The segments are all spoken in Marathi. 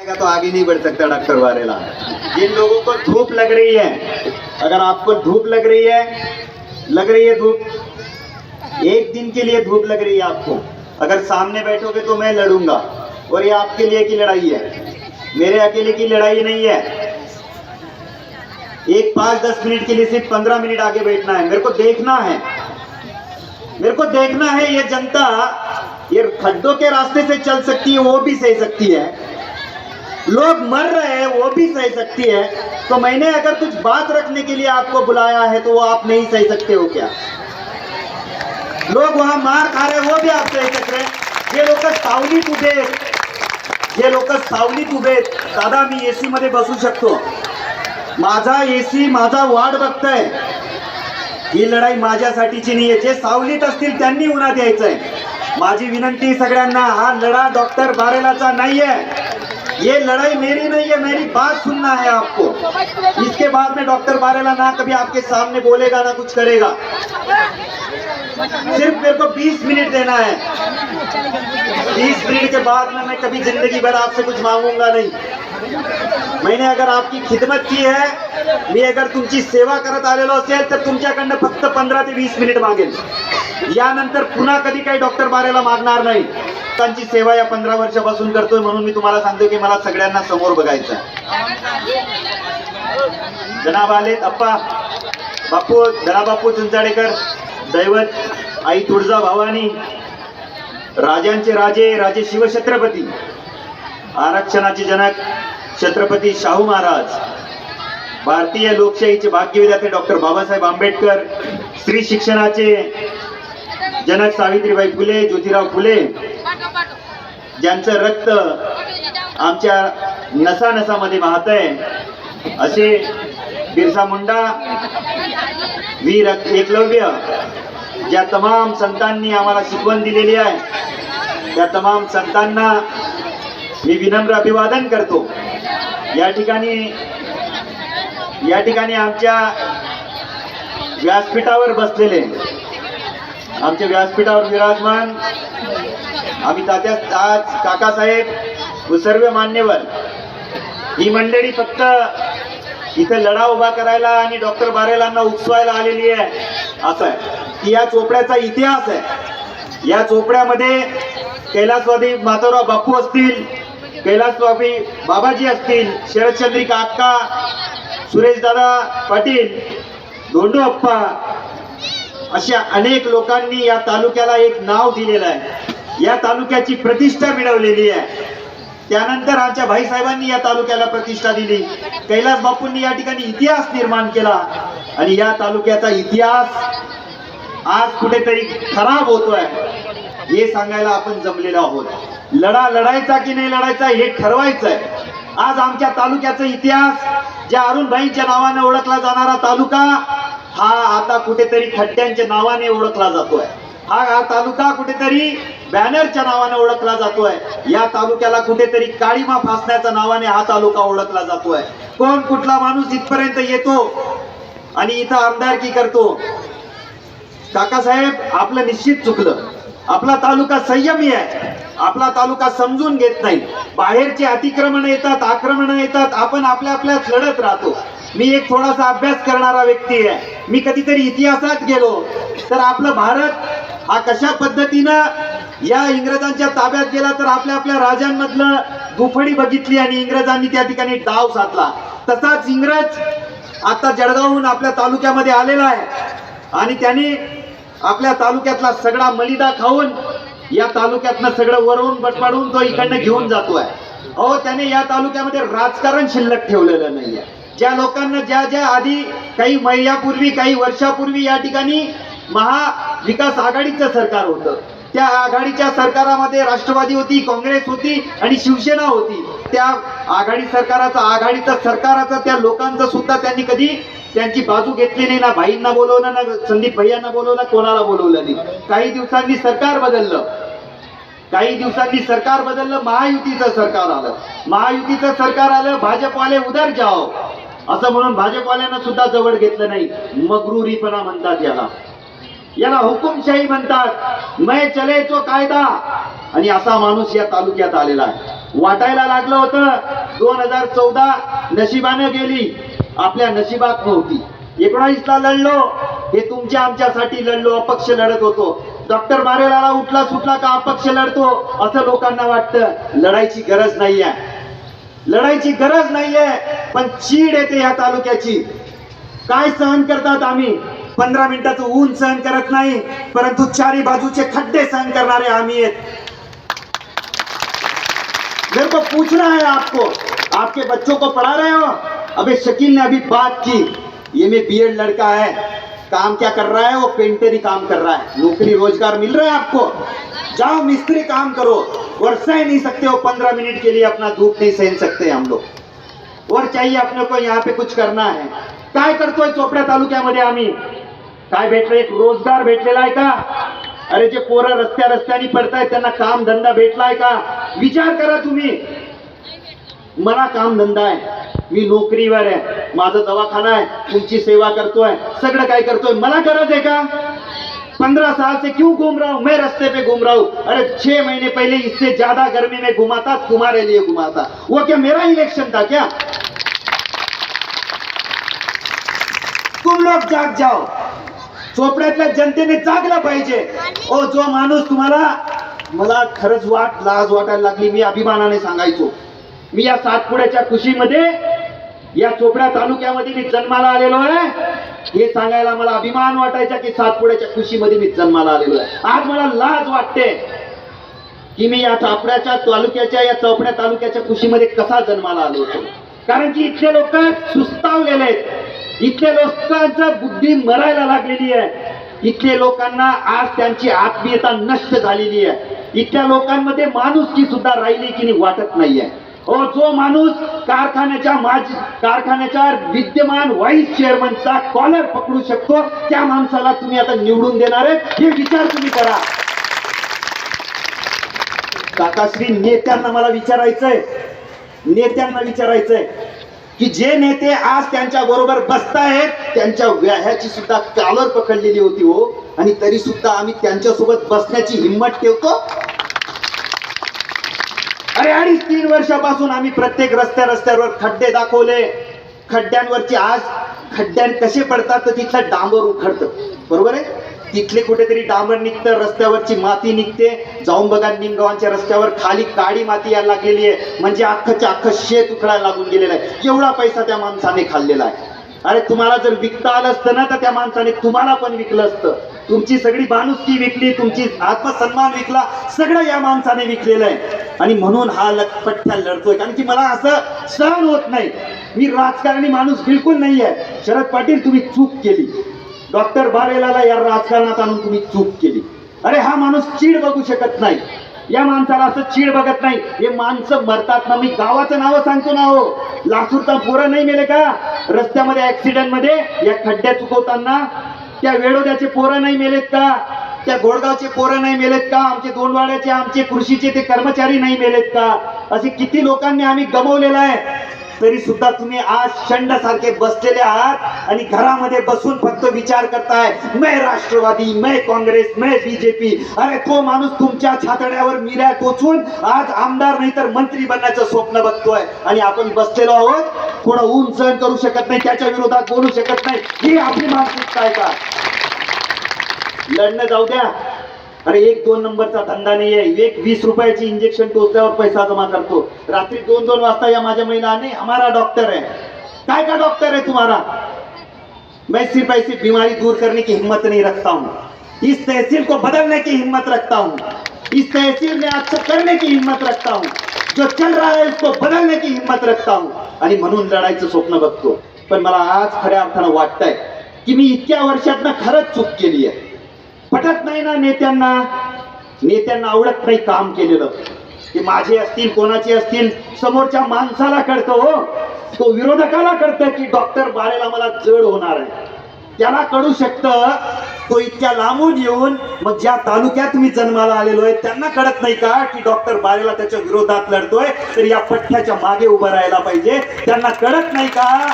तो आगे नहीं बढ़ सकता डॉक्टर वारेला। जिन लोगों को धूप लग रही है, अगर आपको धूप लग रही है धूप, एक दिन के लिए धूप लग रही है आपको, अगर सामने बैठोगे तो मैं लड़ूंगा, और ये आपके लिए की लड़ाई है, मेरे अकेले की लड़ाई नहीं है। एक 5-10 मिनट के लिए सिर्फ 15 मिनट आगे बैठना है, मेरे को देखना है ये जनता ये खड्डों के रास्ते से चल सकती है, वो भी सह सकती है, लोग मर रहे हैं वो भी सह सकती है, तो मैंने अगर कुछ बात रखने के लिए आपको बुलाया है तो वो आप नहीं सह सकते हो क्या? लोग वहां मार खा रहे वो भी आप सह सकते हैं? जे लोक सावलीत उभे दादा, मी एसी मध्ये बसू शकतो, माझा एसी माझा वाट बघतोय, ही लढाई माझ्यासाठीची नाहीये, जे सावलीत असतील त्यांनी उन्हात यायचंय। माझी विनंती सगळ्यांना, हा लढा डॉक्टर बारेलाचा नाहीये, ये लड़ाई मेरी नहीं है, मेरी बात सुनना है आपको। इसके बाद में डॉक्टर बारेला ना कभी आपके सामने बोलेगा ना कुछ करेगा, सिर्फ मेरे को 20 मिनट देना है। 20 मिनट के बाद में मैं कभी जिंदगी भर आपसे कुछ मांगूंगा नहीं। मैंने अगर आपकी खिदमत की है, मी अगर तुमची सेवा करत आलेलो असेल तर तुमच्याकडनं फक्त 15 ते 20 मिनिट मागेल, यानंतर पुन्हा कधी काही डॉक्टर बारेला मागणार नाही। त्यांची सेवा या 15 वर्षापासून करतोय, म्हणून मी तुम्हाला सांगतो की मला सगळ्यांना समोर बघायचं आहे। जनाब आलेत अप्पा बापू, धनाबापू चुंचाडेकर, दैवत आई तुळजा भवानी, राजांचे राजे शिवछत्रपती, आरक्षणाचे जनक छत्रपती शाहू महाराज, भारतीय लोकशाहीचे भाग्यविधाते डॉक्टर बाबासाहेब आंबेडकर, स्त्री शिक्षणाचे जनक सावित्रीबाई फुले, ज्योतिराव फुले, ज्यांचं रक्त आमच्या नसानसामध्ये वाहतंय, असे बिरसा मुंडा, वीर एकलव्य, ज्या तमाम संतांनी आम्हाला शिकवण दिलेली आहे, त्या तमाम संतांना मी विनम्र अभिवादन करतो। या ठिकाणी आमच्या व्यासपीठावर बसलेले, आमच्या व्यासपीठावर विराजमान आम्ही तात्या आज काकासाहेब व सर्व मान्यवर, ही मंडळी फक्त इथे लढा उभा करायला आणि डॉक्टर बारेलांना उचवायला आलेली आहे असं आहे। या चोपड्याचा इतिहास आहे। या चोपड्यामध्ये कैलासवादी माधवराव बापू असतील, कैलासवादी बाबाजी असतील, शरदचंद्रिका अक्का, सुरेशदादा पाटील, धोंडू अप्पा, अशा अनेक लोकांनी या तालुक्याला एक नाव दिलेलं आहे, या तालुक्याची प्रतिष्ठा मिळवलेली आहे। त्यानंतर आमच्या भाईसाहेबांनी या तालुक्याला प्रतिष्ठा दिली, कैलास बापूंनी या ठिकाणी इतिहास निर्माण केला, आणि या तालुक्याचा इतिहास आज कुठेतरी खराब होतोय हे सांगायला आपण जमलेलो आहोत। लढा लढायचा की नाही लढायचा हे ठरवायचंय। आज आमच्या तालुक्याचा इतिहास, ज्या अरुणभाईंच्या नावाने ओळखला जाणारा तालुका, हा आता कुठेतरी खड्ड्यांच्या नावाने ओळखला जातोय। हा तालुका कुठेतरी बॅनरच्या नावाने ओळखला जातोय। या तालुक्याला कुठेतरी काळीमा फासण्याच्या नावाने हा तालुका ओळखला जातोय। कोण कुठला माणूस इथपर्यंत येतो आणि इथं आमदारकी करतो, काकासाहेब आपलं निश्चित चुकलं। आपला तालुका संयमी आहे, आपला तालुका समजून घेत नाही, बाहेरचे अतिक्रमण येतात, आक्रमण येतात, आपण आपल्यात लढत राहतो। मी एक थोडासा अभ्यास करणारा व्यक्ती आहे, मी कधीतरी इतिहासात गेलो तर आपलं भारत हा कशा पद्धतीनं या इंग्रजांच्या ताब्यात गेला, तर आपल्या राजांमधलं गुफडी बघितली आणि इंग्रजांनी त्या ठिकाणी डाव साधला। तसाच इंग्रज आता जळगावहून आपल्या तालुक्यामध्ये आलेला आहे, आणि त्याने आपल्या तालुक्यातला सगळा मलिदा खाऊन या तालुक्यातनं सगळं वरवून बटपाडून तो इकडनं घेऊन जातोय। अहो, त्याने या तालुक्यामध्ये राजकारण शिल्लक ठेवलेलं नाहीये। ज्या लोकांना ज्या आधी काही महिन्यापूर्वी, काही वर्षापूर्वी या ठिकाणी महाविकास आघाडीचं सरकार होतं, त्या आघाडीच्या सरकारामध्ये राष्ट्रवादी होती, काँग्रेस होती आणि शिवसेना होती। त्या आघाडीचं सरकाराचं त्या लोकांचं सुद्धा त्यांनी कधी त्यांची बाजू घेतली नाही, ना भाईंना बोलवलं, ना संदीप भैयांना बोलवलं, कोणाला बोलवलं नाही। काही दिवसांनी सरकार बदललं, महायुतीचं सरकार आलं, भाजपवाले उधर जाओ असं म्हणून भाजपवाल्यांना सुद्धा जवळ घेतलं नाही। मगरुरीपणा म्हणतात याला हुकुमशाही म्हणतात। मैं चले तो कायदा, आणि असा माणूस या तालुक्यात आलेला आहे। वाटायला लागलं होतं 2014 नशिबाने गेली, आपल्या नशिबात नव्हती. 19ला लढलो, हे तुमच्या आमच्यासाठी लढलो, अपक्ष लढत होतो. डॉक्टर बारेलाला उठला सुटला का अपक्ष लढतो असं लोकांना वाटतं. लढायची गरज नाहीये, लढायची गरज नाहीये. पण चीड येते या तालुक्याची. काय सहन करतात आम्ही? 15 मिनिटाचं ऊन सहन करत नाही, परंतु चारी बाजूचे खड्डे सहन करणारे आम्ही आहेत. मेरे को पूछना है आपको, आपके बच्चों को पढ़ा रहे हो? अबे शकील ने अभी बात की, ये में बीएड लड़का है, काम क्या कर रहा है? वो पेंटरी काम कर रहा है. नौकरी रोजगार मिल रहा है आपको? जाओ मिस्त्री काम करो. और सह नहीं सकते हो 15 मिनट के लिए, अपना धूप नहीं सहन सकते हम लोग. और चाहिए अपने को यहाँ पे कुछ करना है. काय करतोय चोपड्या तालुक्यामध्ये आम्ही? काय भेटलं? एक रोजगार भेटलेला आहे का? अरे जे पोरं रस्त्याने पडतायत त्यांना काम धंदा भेटलाय का? विचार करा तुम्ही. मला काम धंदा आहे, मी नोकरीवर आहे, माझा दवाखाना आहे, तुमची सेवा करतोय, सगळं काय करतोय. मला गरज आहे का? 15 साल से क्यों घूम रहा हूं मैं, रास्ते पे घूम रहा हूं. अरे 6 महीने पहले इससे ज्यादा गर्मी में घुमा था, तुम्हारे लिए घुमा था. वो क्या मेरा इलेक्शन था क्या? तुम लोग जाग जाओ. चोपड्यातल्या जनतेने जागलं पाहिजे. ओ जो माणूस तुम्हाला, मला खरंच लाज वाटायला लागली. मी अभिमानाने सांगायचो, मी या सातपुड्याच्या खुशीमध्ये, या चोपड्या तालुक्यामध्ये मी जन्माला आलेलो आहे. हे सांगायला मला अभिमान वाटायचा की सातपुड्याच्या खुशीमध्ये मी जन्माला आलेलो आहे. आज मला लाज वाटते की मी या सातपुड्याच्या तालुक्याच्या, या चोपड्या तालुक्याच्या खुशीमध्ये कसा जन्माला आलो होतो. कारण की इथले लोक सुस्तावलेले आहेत, इथल्या लोकांचा बुद्धी मरायला लागलेली आहे. इथल्या लोकांना आज त्यांची आत्मीयता नष्ट झालेली आहे. इथल्या लोकांमध्ये माणुसकी सुद्धा राहिली की नाही वाटत नाहीये. जो माणूस कारखान्याच्या विद्यमान व्हाईस चेअरमनचा कॉलर पकडू शकतो, त्या माणसाला तुम्ही आता निवडून देणार आहे, हे विचार तुम्ही करा. काकाश्री, नेत्यांना मला विचारायचंय, नेत्यांना विचारायचंय की जे नेते आज त्यांच्या बरोबर बसतायत, त्यांच्या व्याह्याची सुद्धा कॉलर पकडलेली होती हो, आणि तरी सुद्धा आम्ही त्यांच्यासोबत बसण्याची हिंमत ठेवतो. अरे 2.5-3 वर्षापासून आम्ही प्रत्येक रस्त्यावर खड्डे दाखवले. खड्ड्यांवरची आज खड्ड्यान कसे पडतात तर तिथलं डांबर उखडतं, बरोबर आहे. तिथले कुठेतरी डांबर निघतं, रस्त्यावरची माती निघते. जाऊन बघा निमगावांच्या रस्त्यावर खाली काळी माती यायला लागलेली आहे, म्हणजे अख्खं शेत उखडायला लागून गेलेलं आहे. एवढा पैसा त्या माणसाने खाल्लेला आहे. अरे तुम्हाला जर विकता आलं असतं ना, तर त्या माणसाने तुम्हाला पण विकलं असतं. तुमची सगळी माणुसकी विकली, तुमची आत्मसन्मान विकला, सगळं या माणसाने विकलेलं आहे. आणि म्हणून हा लखपट्ट्या लढतोय. कारण की मला असं सहन होत नाही. मी राजकारणी माणूस बिलकुल नाही आहे. शरद पाटील, तुम्ही चूक केली. डॉक्टर बारेलाला या राजकारणात आणून तुम्ही चूक केली. अरे हा माणूस चीड बघू शकत नाही. या माणसाला असं चीड बघत नाही. हे माणसं मरतात ना, मी गावाचं नाव सांगतो ना हो. लासूरचा पोरं नाही मेले का रस्त्यामध्ये ऍक्सिडेंट मध्ये, या खड्ड्या चुकवताना? त्या वेडोद्याचे पोरं नाही मेलेत का? त्या घोडगावचे पोरं नाही मेलेत का? आमचे दोंडवाड्याचे, आमचे कृषीचे ते कर्मचारी नाही मेलेत का? असे किती लोकांनी आम्ही गमावलेलं आहे. तरी सुद्धा तुम्ही आज शंडासारखे बसलेले आहात आणि घरामध्ये बसून फक्त विचार करताय, मैं राष्ट्रवादी, मैं काँग्रेस, मैं बीजेपी. अरे तो माणूस तुमच्या छातड्यावर मिऱ्या टोचून आज आमदार नाही तर मंत्री बनण्याचं स्वप्न बघतोय, आणि आपण बसलेलो आहोत. थोडं ऊन सहन करू शकत नाही, त्याच्या विरोधात बोलू शकत नाही. ही आपली मानसिकता आहे का? लढणं जाऊ द्या. अरे 1-2 नंबरचा धंदा नाही आहे. 20 रुपयाची इंजेक्शन टोचल्यावर पैसा जमा करतो. रात्री 2-2 वाजता या माझ्या महिलाने, हमारा डॉक्टर है. काय का डॉक्टर है तुम्हारा? मैं सिर्फ ऐसी बीमारी दूर करने की हिम्मत नहीं रखता हूँ, इस तहसील को बदलने की हिम्मत रखता हूँ, इस तहसील में अच्छा करने की हिम्मत रखता हूँ, जो चल रहा है उसको बदलने की हिम्मत रखता हूँ. आणि म्हणून लढायचं स्वप्न बघतो. पण मला आज खऱ्या अर्थानं वाटतंय की मी इतक्या वर्षातनं खरंच चूक केली आहे. पटत नाही ना नेत्यांना. नेत्यांना आवडत नाही काम केलेलं. ते माझे असतील, कोणाचे असतील, समोरच्या माणसाला कळतं हो. तो विरोधकाला कळतं की डॉक्टर बारेला मला जड होणार आहे. त्याला कळू शकतं. तो इतक्या लांबून येऊन मग ज्या तालुक्यात मी जन्माला आलेलो आहे त्यांना कळत नाही का की डॉक्टर बारेला त्याच्या विरोधात लढतोय, तर या पठ्ठ्याच्या मागे उभं राहायला पाहिजे. त्यांना कळत नाही का?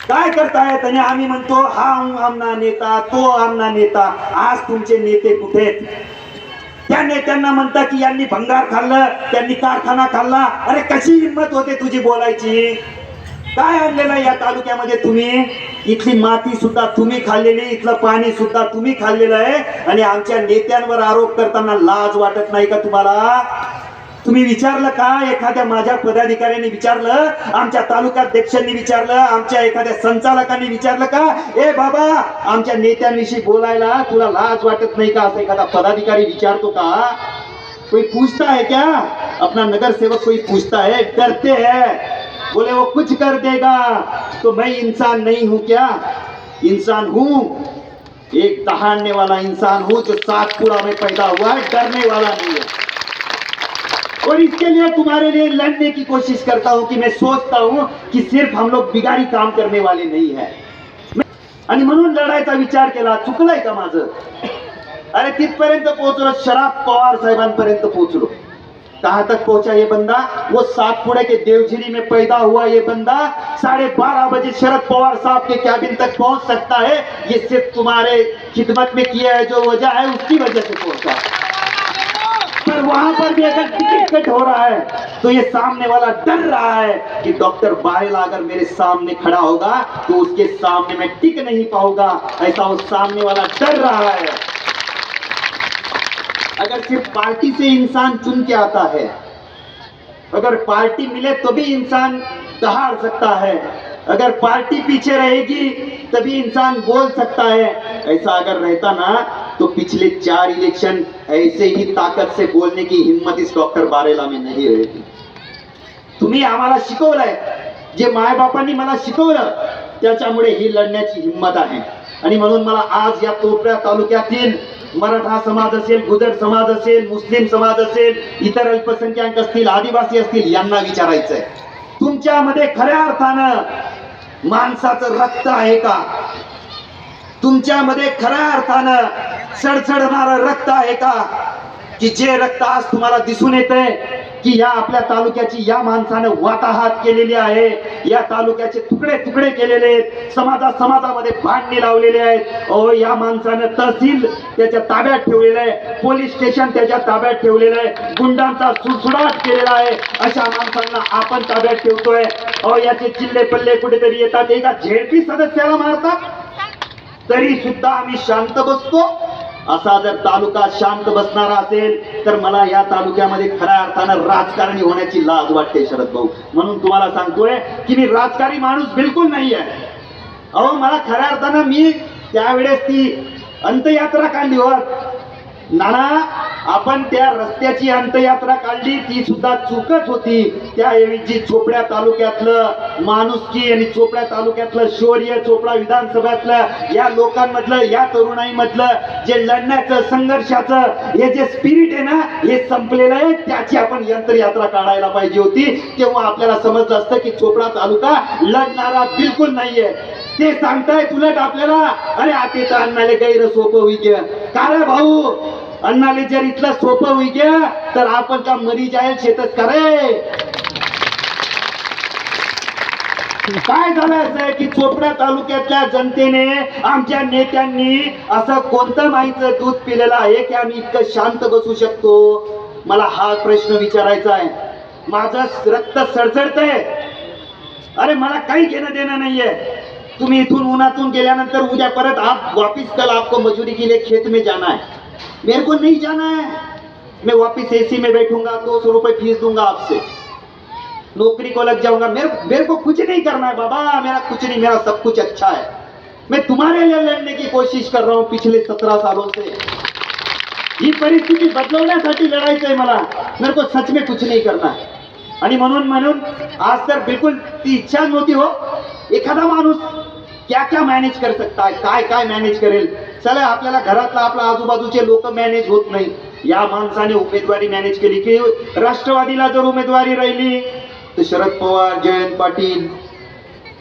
काय करतायत? आणि आम्ही म्हणतो हा आमना नेता, तो आमना नेता. आज तुमचे नेते कुठे आहेत? त्या नेत्यांना म्हणता की यांनी भंगार खाल्लं, त्यांनी कारखाना खाल्ला. अरे कशी हिंमत होते तुझी बोलायची? काय आणलेलं या तालुक्यामध्ये तुम्ही? इथली माती सुद्धा तुम्ही खाल्लेली, इथलं पाणी सुद्धा तुम्ही खाल्लेलं आहे. आणि आमच्या नेत्यांवर आरोप करताना लाज वाटत नाही का तुम्हाला? तुम्ही विचारलं का? एखाद्या माझ्या पदाधिकाऱ्यांनी विचारलं, आमच्या तालुकाध्यक्षांनी विचारलं, आमच्या एखाद्या संचालकांनी विचारलं का, ए बाबा आमच्या नेत्यांविषयी बोलायला तुला लाज वाटत नाही का? असं एखादा पदाधिकारी विचारतो का? कोई पूछता है क्या? अपना नगर सेवक कोई पूछता है? डरते हैं, बोले वो कुछ कर देगा. तो मैं इंसान नहीं हूं क्या? इंसान हूं, एक दहाड़ने वाला इंसान हूं जो सातपुड़ा में पैदा हुआ है, डरने वाला नहीं है. और इसके लिए तुम्हारे लिए लड़ने की कोशिश करता हूं कि मैं सोचता हूं कि सिर्फ हम लोग बिगाड़ी काम करने वाले नहीं है. आणि म्हणून लढायचा विचार केला. चुकलंय का माझं? अरे तिथपर्यंत पोहोचलो, शरद पवार साहेबांपर्यंत पोहोचलो. कहां तक पहुंचा ये बंदा? वो सातपुड़ा के देवझरी में पैदा हुआ ये बंदा 12:30 बजे शरद पवार साहब के कैबिन तक पहुंच सकता है. ये सिर्फ तुम्हारे खिदमत में किया है जो वजह है, उसकी वजह से पहुंचा. पर वहां पर भी अगर टिकट कट हो रहा है तो ये सामने वाला डर रहा है कि डॉक्टर बारेला अगर मेरे सामने खड़ा होगा तो उसके सामने मैं टिक नहीं पाऊंगा. ऐसा वो सामने वाला डर रहा है. अगर सिर्फ पार्टी से इंसान चुन के आता है, अगर पार्टी मिले तो भी इंसान दहाड़ सकता है, अगर पार्टी पीछे रहेगी तभी इंसान बोल सकता है. ऐसा अगर रहता ना तो पिछले 4 इलेक्शन ऐसे ही ताकत से बोलने की हिम्मत इस डॉक्टर बारेला में नहीं रहती. तुम्ही आम्हाला शिकवलंय, जे मायबापांनी मला शिकवलं त्याच्यामुळे ही लढण्याची हिम्मत आहे. आणि म्हणून मला आज या तोपऱ्या तालुक्यातील मराठा समाज असेल, गुजर समाज असेल, मुस्लिम समाज असेल, इतर अल्पसंख्याक असतील, आदिवासी असतील, यांना विचारायचंय, तुमच्यामध्ये खऱ्या अर्थानं माणसाचं रक्त आहे का? तुमच्यामध्ये खऱ्या अर्थानं सडसडणारं रक्त आहे का? की जे रक्त आज तुम्हाला दिसून येतंय की या आपल्या तालुक्याची या माणसानं वाताहात केलेली आहे, या तालुक्याचे तुकडे तुकडे केलेले आहेत, समाजामध्ये भांडणी लावलेले आहेत. या माणसानं तहसील त्याच्या ताब्यात ठेवलेलं आहे, पोलीस स्टेशन त्याच्या ताब्यात ठेवलेलं आहे, गुंडांचा सुडसुडाट केलेला आहे. अशा माणसांना आपण ताब्यात ठेवतोय. याचे चिल्ले पल्ले कुठेतरी येतात. एका झेडपी सदस्याला मारतात तरी सुद्धा आम्ही शांत बसतो. असा जर तालुका शांत बसणारा असेल तर मला या तालुक्यामध्ये खऱ्या अर्थानं राजकारणी होण्याची लाज वाटते शरद भाऊ. म्हणून तुम्हाला सांगतोय की मी राजकारणी माणूस बिलकुल नाही आहे. मला खऱ्या अर्थानं मी त्यावेळेस ती अंतयात्रा काढली हो नाना, आपण त्या रस्त्याची अंतयात्रा काढली ती सुद्धा चूकच होती. त्याऐवजी चोपड्या तालुक्यातलं माणुसकी आणि चोपड्या तालुक्यातलं शौर्य, चोपडा विधानसभेतलं या लोकांमधलं, या तरुणाईमधलं जे लढण्याचं, संघर्षाचं हे जे स्पिरिट आहे ना, हे संपलेलं आहे. त्याची आपण यंत्रयात्रा काढायला पाहिजे होती. तेव्हा आपल्याला समजलं असतं की चोपडा तालुका लढणारा बिलकुल नाहीये. ते सांगतायत उलट आपल्याला, अरे आता तर अण्णाला गैर सोपं होईल का रे भाऊ? अण्णाला जर इथलं सोपं होईल तर आपण का मरी जाईल शेतच करे? काय झालं असं की चोपडा तालुक्यातल्या जनतेने, आमच्या नेत्यांनी असं कोणतं माईचं दूध पिलेलं आहे की आम्ही इतकं शांत बसू शकतो? मला हा प्रश्न विचारायचा आहे. माझं रक्त सळसळतंय. अरे मला काही घेणं देणं नाहीये. तुम्ही इथून उन्हातून गेल्यानंतर उद्या परत आप वापिस कल आपको मजूरी के लिए खेत में जाना है, मेरे को नहीं जाना है. मैं वापिस एसी में बैठूंगा, 200 रुपए फीस दूंगा आपसे, नौकरी को लग जाऊंगा. मेरे को कुछ नहीं करना है बाबा, मेरा कुछ नहीं, मेरा सब कुछ अच्छा है. मैं तुम्हारे लिए लड़ने की कोशिश कर रहा हूं पिछले 17 सालों से. ही परिस्थिती बदलवण्यासाठी लढायचंय मला. मेरे को सच में कुछ नहीं करना है. आणि म्हणून आज तर बिलकुल ती इच्छा नव्हती हो. एखादा माणूस क्या क्या मॅनेज कर सकता है, काय काय मॅनेज करेल? चला, आपल्याला घरातला आपला आजूबाजूचे लोक मॅनेज होत नाही. या माणसाने उमेदवारी मॅनेज केली की राष्ट्रवादीला जर उमेदवारी राहिली तर शरद पवार, जयंत पाटील,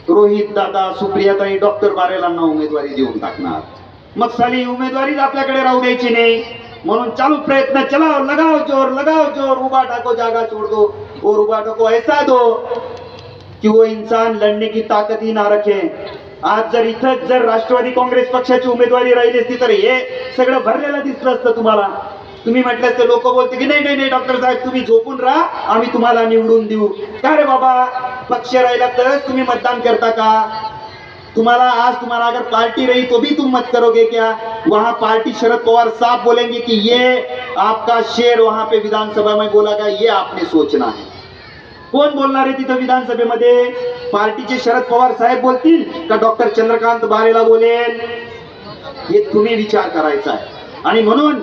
रोहित दादा, सुप्रियाताई, डॉक्टर बारेलांना उमेदवारी देऊन टाकणार. मग साली उमेदवारीच आपल्याकडे राहू द्यायची नाही. म्हणून चालू प्रयत्न, चलाओ लगाओ जोर, उबा ठाको जागा छोड़ दो और उबा ठाको ऐसा दो कि वो इंसान लड़ने की ताकत ही ना रखे. आज जर इथं जर राष्ट्रवादी काँग्रेस पक्षाची उमेदवारी राहिली असती तर हे सगळं भरलेलं दिसलं असतं तुम्हाला. तुम्ही म्हटलं ते लोक बोलते की नाही नाही नाही डॉक्टर साहेब तुम्ही झोपून राहा, आम्ही तुम्हाला निवडून देऊ. का रे बाबा, पक्ष राहिला तरच तुम्ही मतदान करता का? तुम्हाला आज तुम्हाला अगर पार्टी रही तो भी तुम मत करोगे क्या? वहां पार्टी शरद पवार साफ बोलेंगे कि ये आपका शेर वहां पे विधानसभा में बोला गया, ये आपने सोचना है. कोण बोलणार आहे तिथं विधानसभेमध्ये? पार्टीचे शरद पवार साहेब बोलतील का डॉक्टर चंद्रकांत बारेला बोलेल? हे तुम्ही विचार करायचा आहे. आणि म्हणून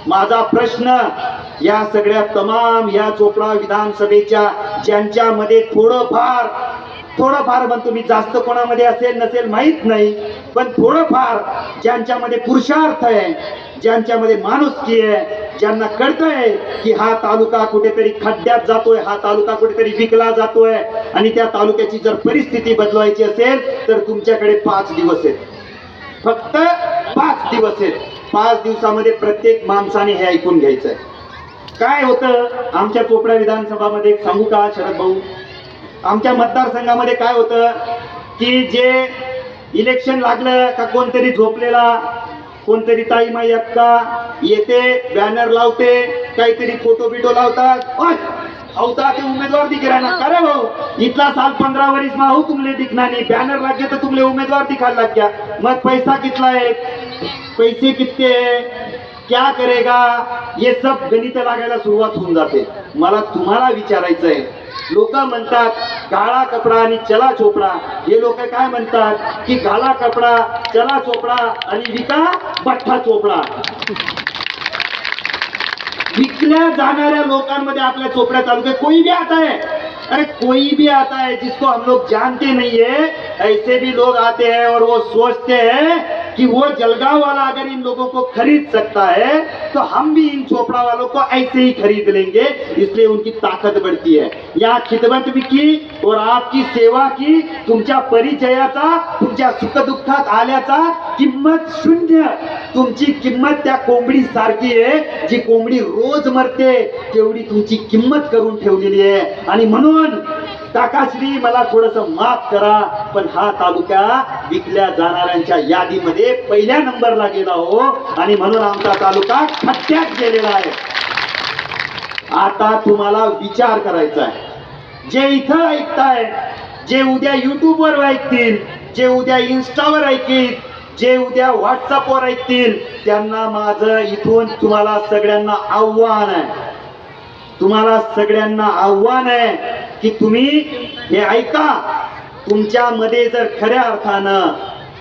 माझा प्रश्न या सगळ्या तमाम या चोपडा विधानसभेच्या ज्यांच्यामध्ये थोडंफार म्हणतो मी, जास्त कोणामध्ये असेल नसेल माहित नाही, पण थोडंफार ज्यांच्यामध्ये पुरुषार्थ आहे, ज्यांच्यामध्ये माणुसकी आहे, ज्यांना कळतंय की हा तालुका कुठेतरी खड्ड्यात जातोय, हा तालुका कुठेतरी विकला जातोय आणि त्या तालुक्याची जर परिस्थिती बदलवायची असेल तर तुमच्याकडे 5 दिवस आहेत, फक्त 5 दिवस आहेत. 5 दिवसामध्ये प्रत्येक माणसाने हे ऐकून घ्यायचंय. काय होतं आमच्या चोपडा विधानसभामध्ये सांगू का शरद भाऊ? आमच्या मतदारसंघामध्ये काय होतं की जे इलेक्शन लागलं का कोणतरी झोपलेला, कोणतरी ताईमाई अक्का येते, बॅनर लावते, काहीतरी फोटो बिटो लावतात, होता ते उमेदवार दिख रहा ना. अरे भाऊ, इतना साल 15 वरिस में हो तुमले दिखना नहीं, बैनर लग गया तो तुमले उम्मीदवार दिखाने लग गया. मग पैसा कितना है, पैसे कितने है, क्या करेगा, ये सब गणित लागायला सुरुवात होऊन जाते. मला तुम्हाला विचारायचं आहे, लोक म्हणतात काळा कपडा आणि चला चोपडा. हे लोक काय म्हणतात की काला कपडा चला चोपडा आणि विका बठ्ठा चोपडा. विकल्या जाणाऱ्या लोकांमध्ये आपल्या चोपड्या तालुक्यात कोई भी आता है, अरे कोई भी आता है जिसको हम लोग जानते नहीं है, ऐसे भी लोग आते हैं और वो सोचते हैं कि वो जलगांव वाला अगर इन लोगों को खरीद सकता है तो हम भी इन चोपड़ा वालों को ऐसे ही खरीद लेंगे. इसलिए उनकी ताकत बढ़ती है. या खिदमत भी की और आपकी सेवा की, तुमच्या परिचयाचा, तुमच्या सुखदुःखात आल्याचा किंमत शून्य. तुमची किंमत त्या कोंबडी सारखी आहे, जी कोंबडी रोज मरते तेवढी तुमची किंमत करून ठेवलेली आहे. आणि म्हणून काकाश्री मला थोडस माफ करा, पण हा तालुका विकल्या जाणाऱ्यांच्या यादीमध्ये पहिल्या नंबरला गेला हो, आणि म्हणून आमचा तालुका खड्ड्यात गेलेला आहे. आता तुम्हाला विचार करायचा आहे. जे इथं ऐकताय, जे उद्या युट्यूबवर ऐकतील, जे उद्या इन्स्टावर ऐकतील, जे उद्या व्हॉट्सअपवर ऐकतील, त्यांना माझं इथून तुम्हाला सगळ्यांना आव्हान आहे. तुम्हाला सगळ्यांना आव्हान आहे की तुम्ही हे ऐका. तुमच्यामध्ये जर खऱ्या अर्थानं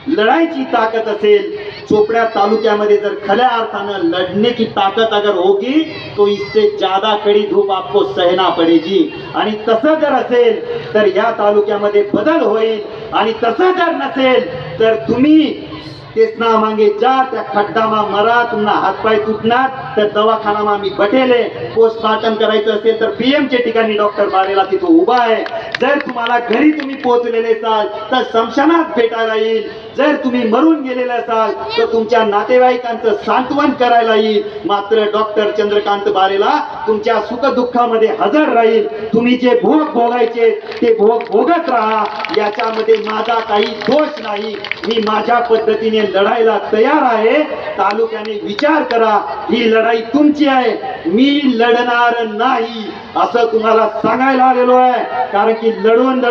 लढाईची ताकद असेल, चोपड़ा तालुक्यामध्ये जर खऱ्या अर्थानं लढने की ताकत अगर होगी तो इससे ज्यादा कड़ी धूप आपको सहना पड़ेगी. आणि तसं जर असेल तर या तालुक्यामध्ये बदल होईल, आणि तसं जर नसेल तर तुम्ही तेच ना मागे जा, त्या खड्डामा मरा, तुम्हाला हातपाय तुटणार तर दवाखानामा मी बटेले. पोस्टमार्टम करायचं असेल तर पीएमच्या ठिकाणी डॉक्टर बारेला तिथं उभा आहे. जर तुम्हाला घरी तुम्ही पोहोचलेले असाल तर स्मशानात भेटायला येईल. जर तुम्ही मरून गेलेले असाल तर तुमच्या नातेवाईकांचं सांत्वन करायला येईल. मात्र डॉक्टर चंद्रकांत बारेला तुमच्या सुखदुःखामध्ये हजर राहील. तुम्ही जे भोग भोगायचे ते भोग भोगत राहा, याच्यामध्ये माझा काही दोष नाही. मी माझ्या पद्धतीने लढायला तयार आहे. तालुक्याने विचार करा, ही लढाई तुमची आहे, मी लढणार नाही असं तुम्हाला सांगायला आलेलो आहे. कारण की लढून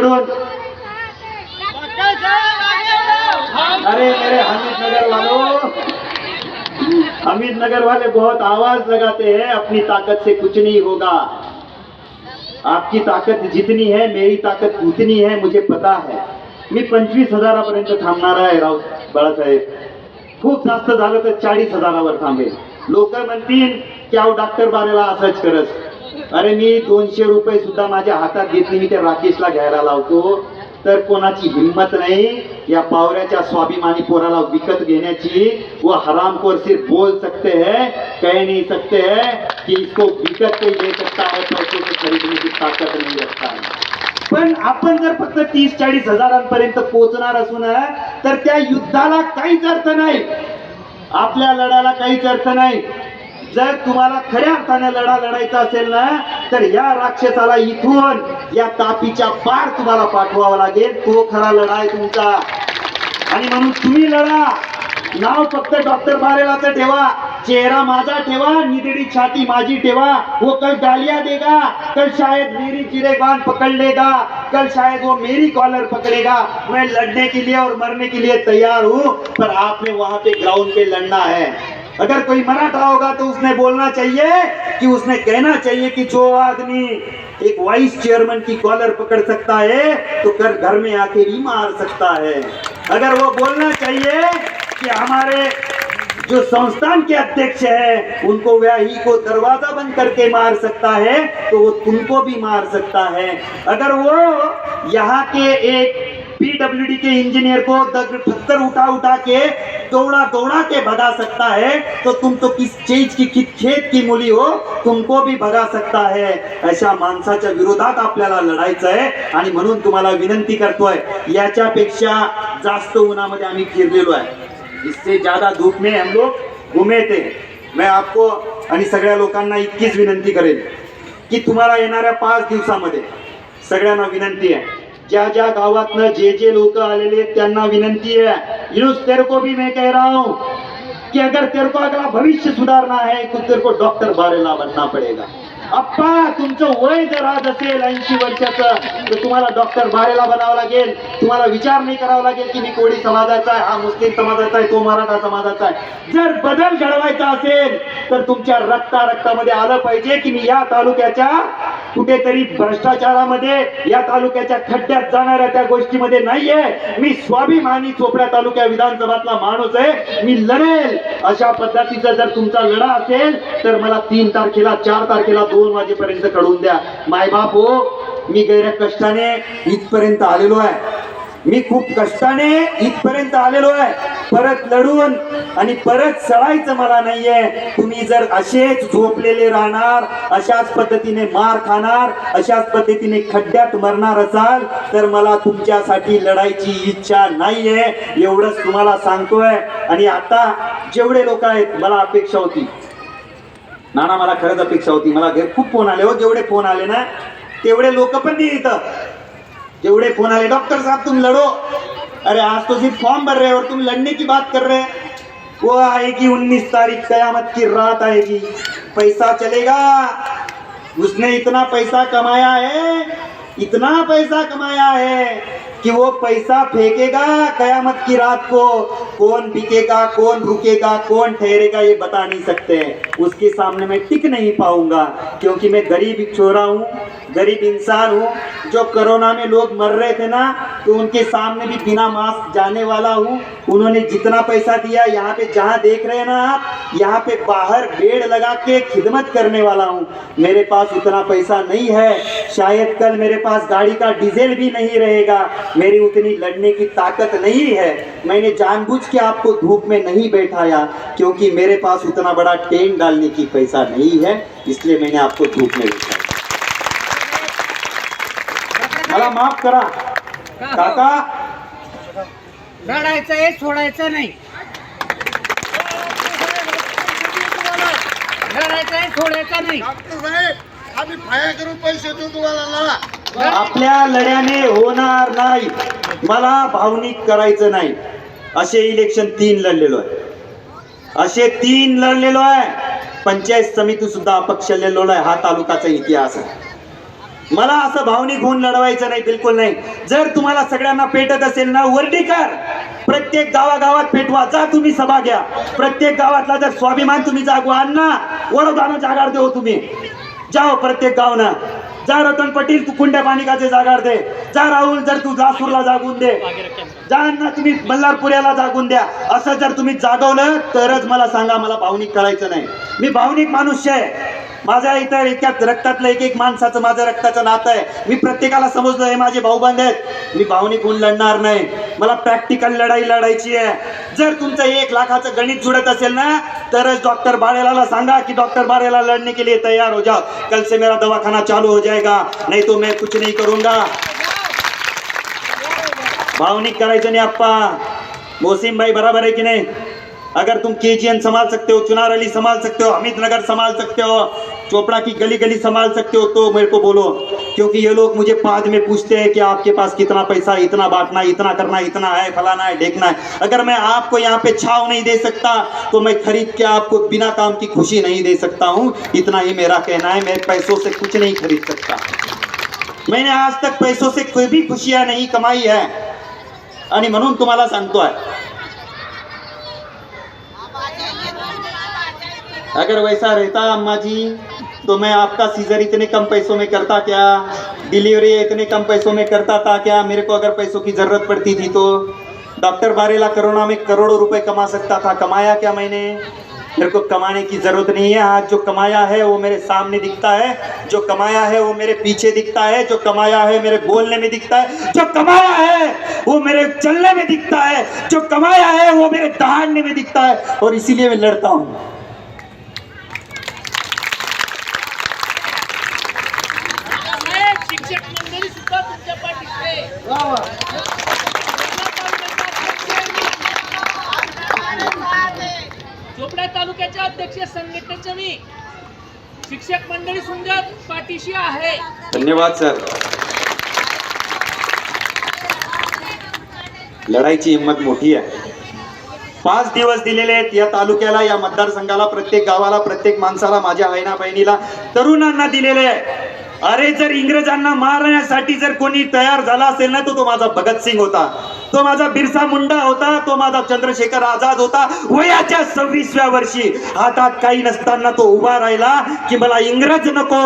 अरे मेरे हमीद नगर वाले बहुत आवाज लगाते हैं, अपनी ताकत से कुछ नहीं होगा. आपकी ताकत जितनी है मेरी ताकत उतनी है, मुझे पता है. मी 25,000पर्यंत थांबणार आहे राव बाळासाहेब. खूप जास्त झालं तर 40,000वर थांबेल. लोक म्हणतील की अहो डॉक्टर बारेला असंच करस. अरे मी 200 रुपये सुद्धा माझ्या हातात घेतली, मी त्या राकेशला घ्यायला लावतो. तर कोणाची हिम्मत नाही या पावऱ्याच्या स्वाभिमानी पोराला विकत घेण्याची. वो हरामखोर सिर्फ बोल सकते हैं, कह नहीं सकते हैं कि इसको विकत कोई ले सकता है, पैसे से खरीदने की ताकत नहीं रखता है. पण आपण जर फक्त 30-40 हजारांपर्यंत पोहोचणार असून तर त्या युद्धाला काहीच अर्थ नाही, आपल्या लढायला काहीच अर्थ नाही. जर तुम्हाला खऱ्या अर्थाने लढा लढायचा असेल ना तर या राक्षसाला इथून या तापीच्या पार तुम्हाला पाठवावा लागेल. तो खरा लढा आहे तुमचा. आणि म्हणून तुम्ही लढा. नाव फक्त डॉक्टर बारेलाचं ठेवा, चेहरा माझा ठेवा, निधड़ी छाती माझी ठेवा। वो कल गालियां देगा, कल शायद मेरी गिरेबान पकड़ लेगा, कल शायद वो मेरी कॉलर पकड़ेगा। मैं लड़ने के लिए और मरने के लिए तैयार हूं, पर आपने वहां पे ग्राउंड पे लड़ना है। अगर कोई मराठा होगा तो उसने बोलना चाहिए कि उसने कहना चाहिए कि जो आदमी एक वाइस चेयरमैन की कॉलर पकड़ सकता है तो घर में आके भी मार सकता है। अगर वो बोलना चाहिए कि हमारे जो संस्थान के अध्यक्ष है उनको व्याही को दरवाजा बंद करके मार सकता है तो वो तुमको भी मार सकता है। अगर वो यहाँ के एक पीडब्ल्यूडी के इंजीनियर को पत्थर उठा के दौड़ा के भगा सकता है तो तुम तो किस चीज की खेत की मुली हो, तुमको भी भगा सकता है। अशा माणसाच्या विरोधात आपल्याला लढायचं आहे आणि म्हणून तुम्हाला विनंती करतोय, याच्यापेक्षा जास्त उन्हामध्ये आम्ही फिरलेलो आहे, इससे ज्यादा धूप में हम लोग घुमे थे। मैं आपको आणि सगळ्या लोकांना इतकीच विनंती करेन की तुम्हाला येणाऱ्या 5 दिवसामध्ये सगळ्यांना विनंती आहे, ज्या ज्या गावातनं जे लोक आलेले त्यांना विनंती है, यूनुस तेरे को भी मैं कह रहा हूं कि अगर तेरे को अगला भविष्य सुधारना है तो तेरे को डॉक्टर बारेला बनना पड़ेगा। अप्पा तुमचं वय जर आज असेल 80 वर्षाचं तर तुम्हाला डॉक्टर बारेला बनावं लागेल। तुम्हाला विचार नाही करावा लागेल की मी कोळी समाजाचा आहे, हा मुस्लिम समाजाचा आहे, तो मराठा समाजाचा आहे। जर बदल घडवायचा असेल तर तुमच्या रक्तामध्ये आलं पाहिजे की मी या तालुक्याच्या कुठेतरी भ्रष्टाचारामध्ये, या तालुक्याच्या खड्ड्यात जाणाऱ्या त्या गोष्टीमध्ये नाहीये। मी स्वाभिमानी चोपडा तालुक्या विधानसभातला माणूस आहे, मी लढेल। अशा पद्धतीचा जर तुमचा लढा असेल तर मला 3 तारखेला 4 तारखेला 2 वाजेपर्यंत कळवून द्या। मायबाप हो, मी गैर कष्टाने इथपर्यंत आलेलो आहे, मी खूप कष्टाने इथपर्यंत आलेलो आहे। परत लढून आणि परत सळायचं मला नाहीये। तुम्ही जर असेच झोपलेले राहणार, अशाच पद्धतीने मार खाणार, अशाच पद्धतीने खड्ड्यात मरणार असाल तर मला तुमच्यासाठी लढायची इच्छा नाहीये, एवढंच तुम्हाला सांगतोय। आणि आता जेवढे लोक आहेत, मला अपेक्षा होती नाना, मला खरंच अपेक्षा होती, मला खूप फोन आले हो, जेवढे फोन आले ना तेवढे लोक पण नाही इथं, जेवढे फोन आले डॉक्टर साहब तुम लड़ो, अरे आज तो सिर्फ फॉर्म भर रहे हो और तुम लड़ने की बात कर रहे हैं। वो आएगी 19 तारीख, कयामत की रात आएगी, पैसा चलेगा। उसने इतना पैसा कमाया है, इतना पैसा कमाया है कि वो पैसा फेंकेगा कयामत की रात को। कौन बिकेगा, कौन रुकेगा, कौन ठहरेगा ये बता नहीं सकते। उसके सामने मैं टिक नहीं पाऊंगा क्योंकि मैं गरीब छोरा हूँ, गरीब इंसान हूँ। जो कोरोना में लोग मर रहे थे ना तो उनके सामने भी बिना मास्क जाने वाला हूँ। उन्होंने जितना पैसा दिया, यहाँ पे जहाँ देख रहे हैं ना आप, यहाँ पे बाहर बेड लगा के खिदमत करने वाला हूँ। मेरे पास उतना पैसा नहीं है, शायद कल मेरे पास गाड़ी का डीजल भी नहीं रहेगा, मेरी उतनी लड़ने की ताकत नहीं है। मैंने जानबूझ के आपको धूप में नहीं बैठाया क्योंकि मेरे पास उतना बड़ा टेंट डालने की पैसा नहीं है, इसलिए मैंने आपको धूप में बैठाया। मला माफ करा काका, लढायचं आहे, सोडायचं नाही। लढायचं आहे, सोडायचं नाही। डॉक्टर साहेब आम्ही फाया करून पैसे देऊ तुम्हाला लढा। आपल्या लढ्याने होणार नाही, मला भावनिक करायचं नाही। असे इलेक्शन 3 लढलेलो आहे, असे 3 लढलेलो आहे। पंचायत समिती सुद्धा अपक्ष लढलेलो आहे, हा तालुकाचा इतिहास आहे। मला असं भावनिक होऊन लढवायचं नाही, बिलकुल नाही। जर तुम्हाला सगळ्यांना पेटत असेल ना, वर्डीकर प्रत्येक गावागावात पेटवा, जा तुम्ही सभा घ्या। प्रत्येक गावातला जर स्वाभिमान तुम्ही जागवा, अण्णा वडोदानं जागार देऊ, तुम्ही जाओ प्रत्येक गावना। जा रतन पाटील तू कुंड्या पानिकाचे जागार दे, जा राहुल जर तू जासूरला जागून दे, जा अण्णा तुम्ही मल्हारपुऱ्याला जागून द्या। असं जर तुम्ही जागवलं तरच मला सांगा, मला भावनिक करायचं नाही। मी भावनिक मनुष्य आहे, माझ्या इतर इतक्यात रक्तातलं एक माणसाचं माझं रक्ताचं नातं आहे। मी प्रत्येकाला समजलो हे माझे भाऊबंद आहेत, मी भावनिक होऊन लढणार नाही, मला प्रॅक्टिकल लढाई लढायची आहे। जर तुमचं 1 लाखाचं गणित जुळत असेल ना तरच डॉक्टर बारेलाला सांगा कि डॉक्टर बारेला लड़ने के लिए तैयार हो जाओ, कल से मेरा दवाखाना चालू हो जाएगा, नहीं तो मैं कुछ नहीं करूंगा। भावनिक करायचं नाही अप्पा। मोसीम भाई बराबर है कि नहीं? अगर तुम केजीएन संभाल सकते हो, चुनार अली संभाल सकते हो, हमीद नगर संभाल सकते हो, चोपड़ा की गली गली संभाल सकते हो तो मेरे को बोलो, क्योंकि ये लोग मुझे बाद में पूछते हैं कि आपके पास कितना पैसा, इतना बांटना, इतना करना, इतना है, फलाना है, देखना है। अगर मैं आपको यहाँ पे छाव नहीं दे सकता तो मैं खरीद के आपको बिना काम की खुशी नहीं दे सकता हूँ। इतना ही मेरा कहना है। मैं पैसों से कुछ नहीं खरीद सकता। मैंने आज तक पैसों से कोई भी खुशियां नहीं कमाई है आणि म्हणून तुम्हाला सांगतोय, अगर वैसा रहता अम्मा जी तो मैं आपका सीजर इतने कम पैसों में करता क्या, डिलीवरी इतने कम पैसों में करता था क्या? मेरे को अगर पैसों की जरूरत पड़ती थी तो डॉक्टर बारेला कोरोना में करोड़ों रुपए कमा सकता था। कमाया क्या मैंने? मेरे को कमाने की जरूरत नहीं है। आज जो कमाया है वो मेरे सामने दिखता है, जो कमाया है वो मेरे पीछे दिखता है, जो कमाया है मेरे बोलने में दिखता है, जो कमाया है वो मेरे चलने में दिखता है, जो कमाया है वो मेरे दहाड़ने में दिखता है। और इसीलिए मैं लड़ता हूँ। शिक्षक मंडळी सुद्धा तुमच्या पाठीशी चोपडा तालुक्याच्या अध्यक्ष संघटनेचे मी शिक्षक मंडळी सुद्धा पाठीशी आहे। धन्यवाद सर। लढाईची हिंमत मोठी आहे। 5 दिवस दिलेले आहेत या तालुक्याला, या मतदारसंघाला, प्रत्येक गावाला, प्रत्येक माणसाला, माझ्या आईना बहिणीला, तरुणांना दिलेले आहे। अरे जर इंग्रजांना मारण्यासाठी जर कोणी तयार झाला असेल ना, तो माझा भगतसिंग होता, तो माझा बिरसा मुंडा होता, तो माझा चंद्रशेखर आझाद होता। वयाच्या 26व्या वर्षी हातात काही नसताना तो उभा राहिला की मला इंग्रज नको।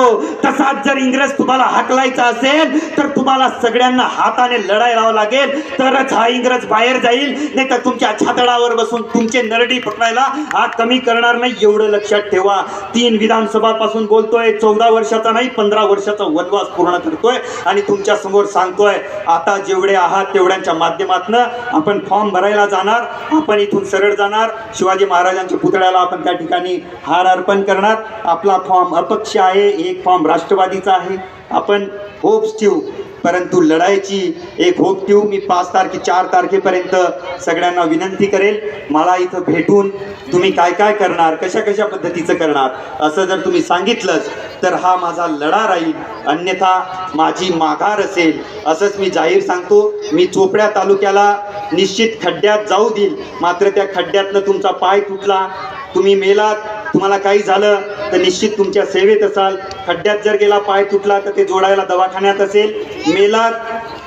तसाच जर इंग्रज तुम्हाला हाकलायचा असेल तर तुम्हाला सगळ्यांना हाताने लढाई लावावं लागेल, तरच हा इंग्रज बाहेर जाईल, नाही तर तुमच्या छातडावर बसून तुमचे नरडी पकडायला हा कमी करणार नाही। एवढं लक्षात ठेवा। 3 विधानसभा पासून बोलतोय, 14 वर्षाचा नाही 15 वर्षाचा वनवास पूर्ण करतोय आणि तुमच्या समोर सांगतोय, आता जेवढे आहात तेवढ्यांच्या माध्यमातून आपण फॉर्म भरायला जाणार। आपण इथून सरळ जाणार, शिवाजी महाराजांच्या पुतळ्याला आपण त्या ठिकाणी हार अर्पण करणार। आपला फॉर्म अपक्ष आहे, एक फॉर्म राष्ट्रवादीचा आहे। आपण होप्स ठेवू, परंतु लढाईची एक होप ठेवू। मी 4 तारखेपर्यंत सगळ्यांना विनंती करेल, मला इथं भेटून तुम्ही काय काय करणार, कशा कशा पद्धतीचं करणार असं जर तुम्ही सांगितलंच तर हा माझा लढा राहील, अन्यथा माझी माघार असेल असंच मी जाहीर सांगतो। मी चोपड्या तालुक्याला निश्चित खड्ड्यात जाऊ देईल, मात्र त्या खड्ड्यातनं तुमचा पाय तुटला, तुम्ही मेलात, तुम्हाला काही झालं तर निश्चित तुमच्या सेवेत असाल। खड्ड्यात जर गेला, पाय तुटला तर ते जोडायला दवाखान्यात असेल, मेलात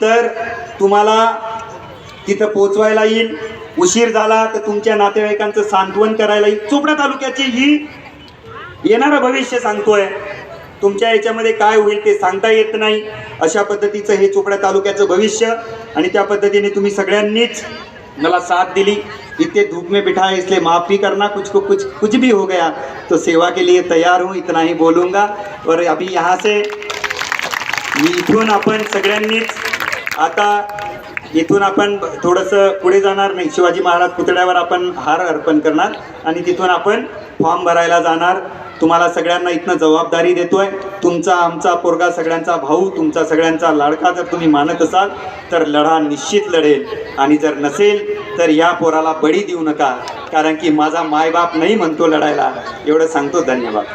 तर तुम्हाला तिथं पोचवायला येईल, उशीर झाला तर तुमच्या नातेवाईकांचं सांत्वन करायला येईल। चोपडा तालुक्याची ही येणारं भविष्य सांगतोय, तुमच्या याच्यामध्ये काय होईल ते सांगता येत नाही। अशा पद्धतीचं हे चोपडा तालुक्याचं भविष्य, आणि त्या पद्धतीने तुम्ही सगळ्यांनीच मला साथ दिली। इतने धूप में बिठा है इसलिए माफ़ी करना, कुछ भी हो गया तो सेवा के लिए तैयार हूँ, इतना ही बोलूँगा। और अभी यहाँ से इथून आपण सगळ्यांनीच आता इथून आपण थोडंसं पुढे जाणार नाही, शिवाजी महाराज पुतळ्यावर आपण हार अर्पण करणार आणि तिथून आपण फॉर्म भरायला जाणार। तुम्हाला सगळ्यांना इथनं जबाबदारी देतोय, तुमचा आमचा पोरगा, सगळ्यांचा भाऊ, तुमचा सगळ्यांचा लाडका जर तुम्ही मानत असाल तर लढा निश्चित लढेल, आणि जर नसेल तर या पोराला बळी देऊ नका, कारण की माझा मायबाप नाही म्हणतो लढायला। एवढं सांगतो। धन्यवाद।